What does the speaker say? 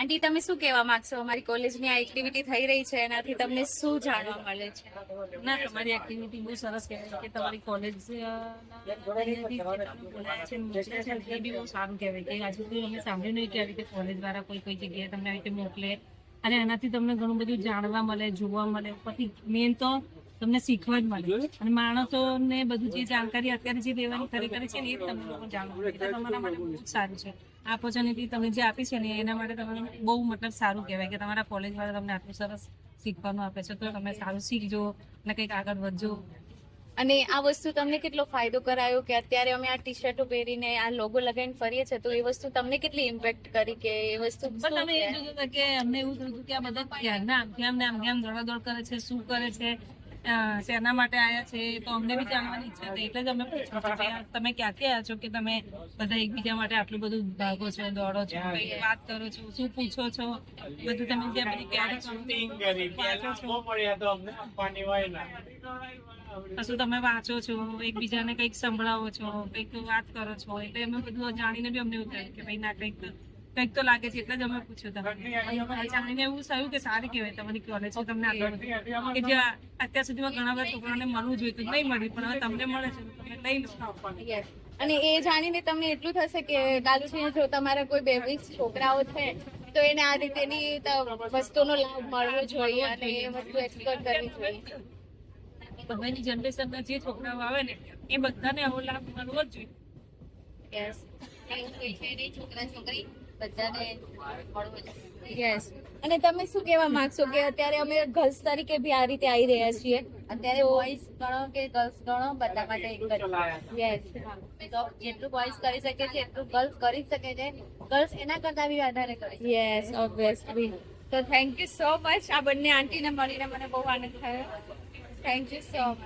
આંટી તમે શું કહેવા માંગશો? અમારી કોલેજની આ એક્ટિવિટી થઈ રહી છે એનાથી તમને શું જાણવા મળે છે? ના, તમારી એક્ટિવિટી બહુ સરસ કહેવાય કે તમારી કોલેજ એ બી બહુ સારું કહેવાય કે હજુ સુધી અમે સાંભળ્યું નહીં કે આવી રીતે કોલેજ દ્વારા કોઈ જગ્યાએ તમને આવી રીતે મોકલે અને એનાથી તમને ઘણું બધું જાણવા મળે, જોવા મળે, પછી મેન તો તમને શીખવા જ મળે અને માણસોને બધું જે જાણકારી અત્યારે જે લેવાની ખરેખર છે ને એ જ તમને લોકો જાણવા મળે. એટલે તમારા માટે બહુ જ સારું છે આ ઓપોર્ચ્યુનિટી તમને જે આપી છે ને એના માટે તમને બહુ મતલબ સારું કહેવાય કે તમારા કોલેજ વાળા તમને આટલું સરસ શીખવાનું આપે છે. તો તમે સારું શીખજો અને કંઈક આગળ વધજો. અને આ વસ્તુ તમને કેટલો ફાયદો કરાયો કે અત્યારે અમે આ ટી શર્ટો પહેરીને આ લોગો લગાવીને ફરીએ છીએ, તો એ વસ્તુ તમને કેટલી ઇમ્પેક્ટ કરી કે એ વસ્તુ પણ તમે એ જોયું હતું કે અમને એવું થયું હતું કે આ બધા ક્યારના આમ દોડાદોડ કરે છે, શું કરે છે, શેના માટે આવ્યા છે, તો અમને બી જાણવાની ઈચ્છા હતી. એટલે જ અમે પૂછ્યું કે ભાઈ તમે ક્યાંથી આવ્યા છો કે તમે બધા એકબીજા માટે આટલું બધું ભાગો છો, દોડો છો, કંઈક વાત કરો છો, શું પૂછો છો, બધું તમે જે બધી કશું તમે વાંચો છો, એકબીજાને કંઈક સંભળાવો છો, કંઈક વાત કરો છો. એટલે અમે બધું જાણીને બી અમને એવું થયું કે ભાઈ ના કંઈક તો લાગે છે. એટલે જ અમે પૂછ્યું તમને જાણીને એવું થયું કે સારી કહેવાય તમારી કોલેજ છે. તમને આગળ કે જે અત્યાર સુધીમાં ઘણા બધા છોકરાને મળવું જોઈએ તો નહીં મળ્યું, પણ હવે તમને મળે છે તમે લઈ લો. અને એ જાણીને તમને એટલું થશે કે કાલથી જો તમારા કોઈ 22 છોકરાઓ છે તો એને આ રીતેની વસ્તુનો લાભ મળવો જોઈએ અને એ વસ્તુ એક્સપ્લોર કરવી જોઈએ. હવેની જનરેશનના જે છોકરાઓ આવે ને એ બધાને આવો લાભ મળવો જ જોઈએ. યસ, છોકરા છોકરી બધાને મળવો જોઈએ. યસ. અને તમે શું કહેવા માંગશો કે અત્યારે અમે ગર્લ્સ તરીકે બી આ રીતે આવી રહ્યા છીએ? અત્યારે બોયઝ ગણો કે ગર્લ્સ ગણો બધા માટે એક જ. યસ. તો જેટલું બોયઝ કરી શકે છે એટલું ગર્લ્સ કરી શકે છે. ગર્લ્સ એના કરતા બી વધારે કરી શકે. Yes, obviously. તો થેન્ક યુ સો મચ. આ બંને આંટીને મળીને મને બહુ આનંદ થયો. Thank you so much.